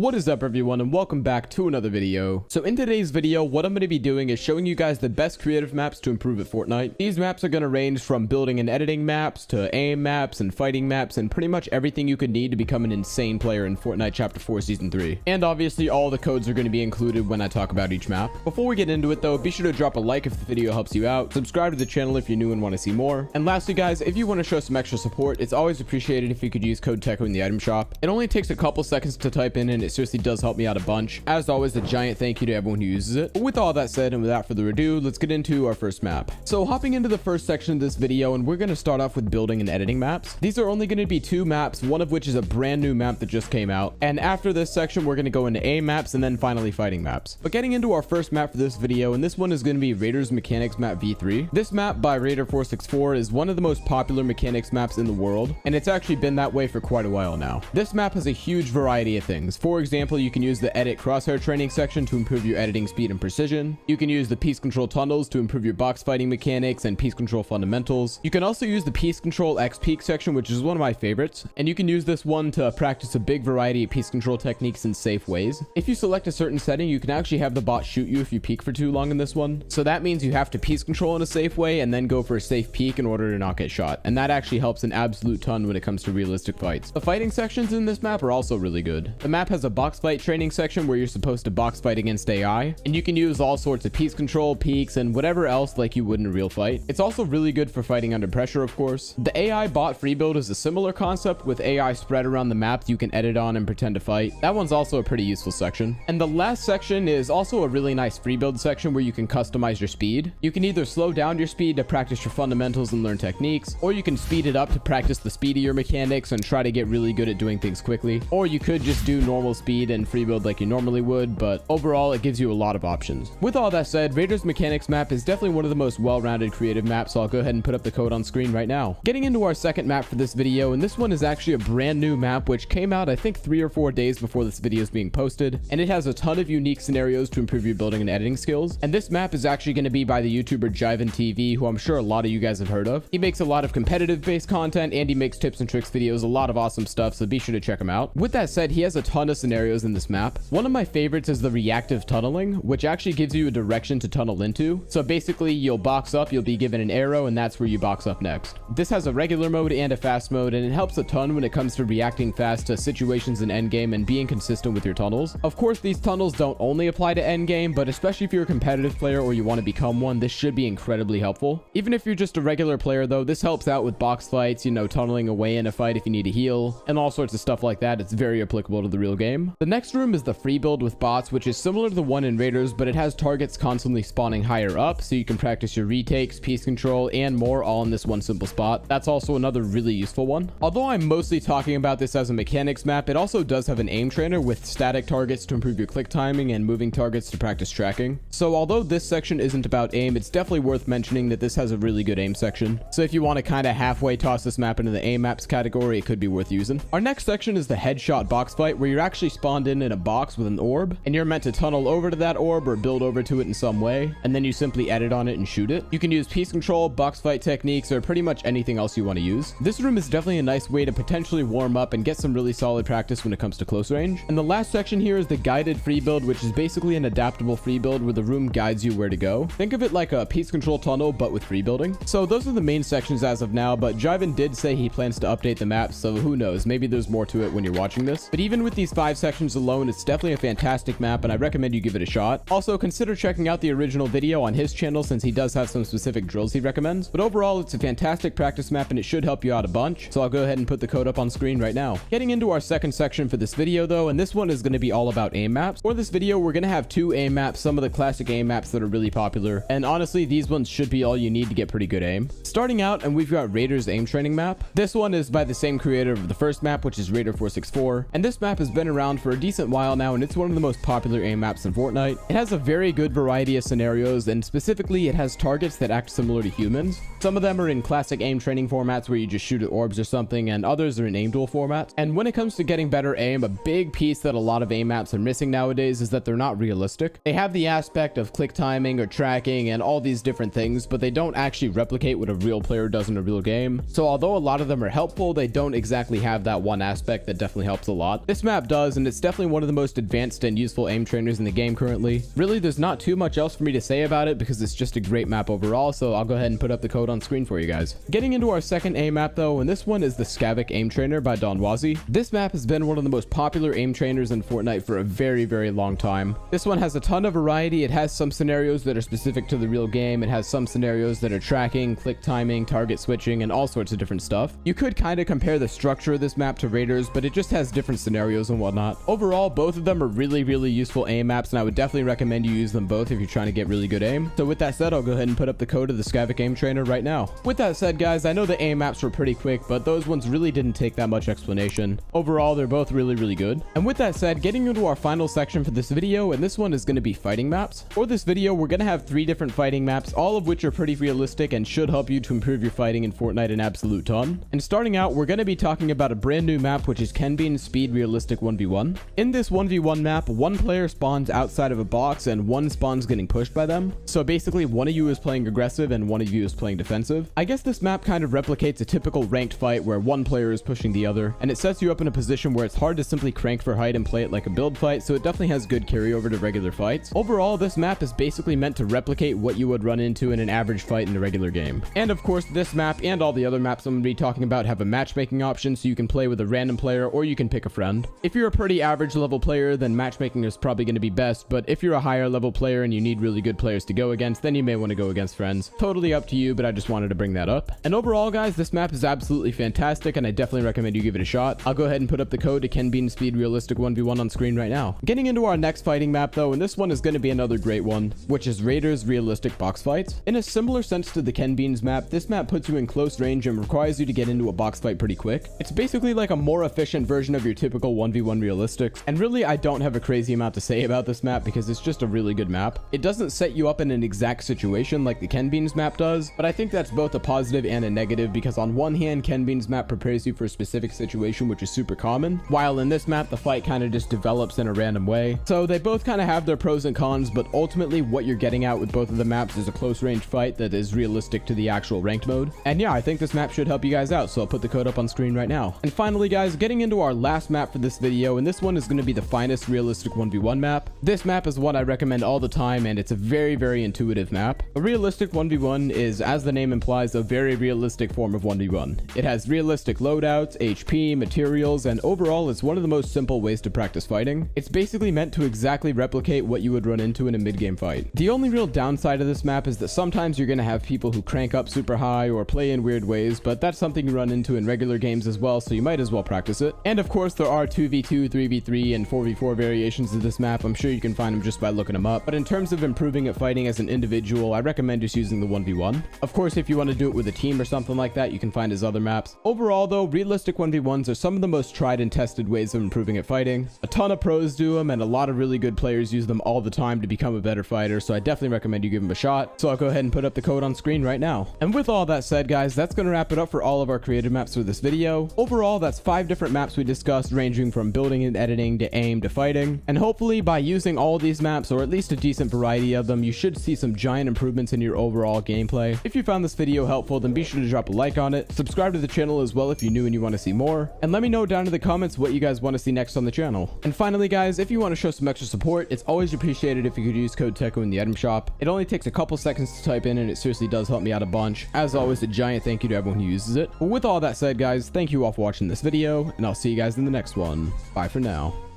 What is up everyone, and welcome back to another video. So in today's video, what I'm going to be doing is showing you guys the best creative maps to improve at Fortnite. These maps are going to range from building and editing maps to aim maps and fighting maps and pretty much everything you could need to become an insane player in Fortnite Chapter 4 Season 3. And obviously all the codes are going to be included when I talk about each map. Before we get into it though, be sure to drop a like if the video helps you out, subscribe to the channel if you're new and want to see more. And lastly guys, if you want to show some extra support, it's always appreciated if you could use code Teckoh in the item shop. It only takes a couple seconds to type in and it seriously does help me out a bunch. As always, a giant thank you to everyone who uses it. But with all that said and without further ado, let's get into our first map. So hopping into the first section of this video, and we're going to start off with building and editing maps. These are only going to be two maps, one of which is a brand new map that just came out. And after this section, we're going to go into aim maps and then finally fighting maps. But getting into our first map for this video, and this one is going to be Raiders Mechanics Map V3. This map by Raider464 is one of the most popular mechanics maps in the world, and it's actually been that way for quite a while now. This map has a huge variety of things. For example, you can use the edit crosshair training section to improve your editing speed and precision. You can use the piece control tunnels to improve your box fighting mechanics and piece control fundamentals. You can also use the piece control X peak section, which is one of my favorites, and you can use this one to practice a big variety of piece control techniques in safe ways. If you select a certain setting, you can actually have the bot shoot you if you peek for too long in this one. So that means you have to piece control in a safe way and then go for a safe peek in order to not get shot, and that actually helps an absolute ton when it comes to realistic fights. The fighting sections in this map are also really good. The map has a box fight training section where you're supposed to box fight against AI, and you can use all sorts of piece control, peeks, and whatever else like you would in a real fight. It's also really good for fighting under pressure, of course. The AI bot free build is a similar concept with AI spread around the map you can edit on and pretend to fight. That one's also a pretty useful section. And the last section is also a really nice free build section where you can customize your speed. You can either slow down your speed to practice your fundamentals and learn techniques, or you can speed it up to practice the speedier mechanics and try to get really good at doing things quickly. Or you could just do normal speed and free build like you normally would, but overall it gives you a lot of options. With all that said, Raiders Mechanics map is definitely one of the most well-rounded creative maps, so I'll go ahead and put up the code on screen right now. Getting into our second map for this video, and this one is actually a brand new map which came out I think 3 or 4 days before this video is being posted, and it has a ton of unique scenarios to improve your building and editing skills. And this map is actually going to be by the YouTuber Jiven TV, who I'm sure a lot of you guys have heard of. He makes a lot of competitive based content and he makes tips and tricks videos, a lot of awesome stuff, so be sure to check him out. With that said, he has a ton of scenarios in this map. One of my favorites is the reactive tunneling, which actually gives you a direction to tunnel into. So basically you'll box up, you'll be given an arrow, and that's where you box up next. This has a regular mode and a fast mode, and it helps a ton when it comes to reacting fast to situations in endgame and being consistent with your tunnels. Of course, these tunnels don't only apply to endgame, but especially if you're a competitive player or you want to become one, this should be incredibly helpful. Even if you're just a regular player though, this helps out with box fights, you know, tunneling away in a fight if you need to heal, and all sorts of stuff like that. It's very applicable to the real game. The next room is the free build with bots, which is similar to the one in Raiders, but it has targets constantly spawning higher up, so you can practice your retakes, piece control, and more all in this one simple spot. That's also another really useful one. Although I'm mostly talking about this as a mechanics map, it also does have an aim trainer with static targets to improve your click timing and moving targets to practice tracking. So although this section isn't about aim, it's definitely worth mentioning that this has a really good aim section. So if you want to kind of halfway toss this map into the aim maps category, it could be worth using. Our next section is the headshot box fight, where you're actually spawned in a box with an orb, and you're meant to tunnel over to that orb or build over to it in some way, and then you simply edit on it and shoot it. You can use piece control, box fight techniques, or pretty much anything else you want to use. This room is definitely a nice way to potentially warm up and get some really solid practice when it comes to close range. And the last section here is the guided free build, which is basically an adaptable free build where the room guides you where to go. Think of it like a piece control tunnel, but with free building. So those are the main sections as of now, but Jiven did say he plans to update the map, so who knows, maybe there's more to it when you're watching this. But even with these 5 sections alone, it's definitely a fantastic map, and I recommend you give it a shot. Also, consider checking out the original video on his channel, since he does have some specific drills he recommends. But overall, it's a fantastic practice map, and it should help you out a bunch, so I'll go ahead and put the code up on screen right now. Getting into our second section for this video though, and this one is going to be all about aim maps. For this video, we're going to have 2 aim maps, some of the classic aim maps that are really popular, and honestly, these ones should be all you need to get pretty good aim. Starting out, and we've got Raiders aim training map. This one is by the same creator of the first map, which is Raider464, and this map has been around for a decent while now, and it's one of the most popular aim maps in Fortnite. It has a very good variety of scenarios, and specifically it has targets that act similar to humans. Some of them are in classic aim training formats where you just shoot at orbs or something, and others are in aim duel formats. And when it comes to getting better aim, a big piece that a lot of aim maps are missing nowadays is that they're not realistic. They have the aspect of click timing or tracking and all these different things, but they don't actually replicate what a real player does in a real game. So although a lot of them are helpful, they don't exactly have that one aspect that definitely helps a lot. This map does, and it's definitely one of the most advanced and useful aim trainers in the game currently. Really, there's not too much else for me to say about it because it's just a great map overall, so I'll go ahead and put up the code on screen for you guys. Getting into our second aim map though, and this one is the Scavik Aim Trainer by Donwazi. This map has been one of the most popular aim trainers in Fortnite for a very, very long time. This one has a ton of variety. It has some scenarios that are specific to the real game. It has some scenarios that are tracking, click timing, target switching, and all sorts of different stuff. You could kind of compare the structure of this map to Raiders, but it just has different scenarios and whatnot. Overall, both of them are really, really useful aim maps, and I would definitely recommend you use them both if you're trying to get really good aim. So with that said, I'll go ahead and put up the code of the Scavik Aim Trainer right now. With that said, guys, I know the aim maps were pretty quick, but those ones really didn't take that much explanation. Overall, they're both really, really good. And with that said, getting into our final section for this video, and this one is going to be fighting maps. For this video, we're going to have 3 different fighting maps, all of which are pretty realistic and should help you to improve your fighting in Fortnite an absolute ton. And starting out, we're going to be talking about a brand new map, which is Ken Bean's Speed Realistic 1v1. In this 1v1 map, one player spawns outside of a box and one spawns getting pushed by them. So basically, one of you is playing aggressive and one of you is playing defensive. I guess this map kind of replicates a typical ranked fight where one player is pushing the other, and it sets you up in a position where it's hard to simply crank for height and play it like a build fight, so it definitely has good carryover to regular fights. Overall, this map is basically meant to replicate what you would run into in an average fight in a regular game. And of course, this map and all the other maps I'm going to be talking about have a matchmaking option, so you can play with a random player or you can pick a friend. If you're a pretty average level player, then matchmaking is probably going to be best, but if you're a higher level player and you need really good players to go against, then you may want to go against friends. Totally up to you, but I just wanted to bring that up. And overall, guys, this map is absolutely fantastic, and I definitely recommend you give it a shot. I'll go ahead and put up the code to Ken Bean Speed Realistic 1v1 on screen right now. Getting into our next fighting map though, and this one is going to be another great one, which is Raiders Realistic Box Fights. In a similar sense to the Ken Bean's map, this map puts you in close range and requires you to get into a box fight pretty quick. It's basically like a more efficient version of your typical 1v1 realistics, and really I don't have a crazy amount to say about this map because it's just a really good map. It doesn't set you up in an exact situation like the Ken Bean's map does, but I think that's both a positive and a negative because on one hand, Ken Bean's map prepares you for a specific situation, which is super common, while in this map, the fight kind of just develops in a random way. So they both kind of have their pros and cons, but ultimately what you're getting out with both of the maps is a close range fight that is realistic to the actual ranked mode. And yeah, I think this map should help you guys out, so I'll put the code up on screen right now. And finally, guys, getting into our last map for this video, and this one is going to be the finest realistic 1v1 map. This map is one I recommend all the time, and it's a very, very intuitive map. A realistic 1v1 is, as the name implies, a very realistic form of 1v1. It has realistic loadouts, HP, materials, and overall it's one of the most simple ways to practice fighting. It's basically meant to exactly replicate what you would run into in a mid-game fight. The only real downside of this map is that sometimes you're going to have people who crank up super high or play in weird ways, but that's something you run into in regular games as well, so you might as well practice it. And of course, there are 2v2, 3v3, and 4v4 variations of this map. I'm sure you can find them just by looking them up, but in terms of improving at fighting as an individual, I recommend just using the 1v1. Of course, if you want to do it with a team or something like that, you can find his other maps. Overall though, realistic 1v1s are some of the most tried and tested ways of improving at fighting. A ton of pros do them, and a lot of really good players use them all the time to become a better fighter, so I definitely recommend you give them a shot. So I'll go ahead and put up the code on screen right now. And with all that said, guys, that's going to wrap it up for all of our creative maps for this video. Overall, that's 5 different maps we discussed, ranging from building and editing to aim to fighting. And hopefully by using all of these maps, or at least a decent variety of them, you should see some giant improvements in your overall gameplay. If you found this video helpful, then be sure to drop a like on it, subscribe to the channel as well if you're new and you want to see more, and let me know down in the comments what you guys want to see next on the channel. And finally, guys, if you want to show some extra support, it's always appreciated if you could use code Teckoh in the item shop. It only takes a couple seconds to type in, and it seriously does help me out a bunch. As always, a giant thank you to everyone who uses it. But with all that said, guys, thank you all for watching this video, and I'll see you guys in the next one. Bye for now.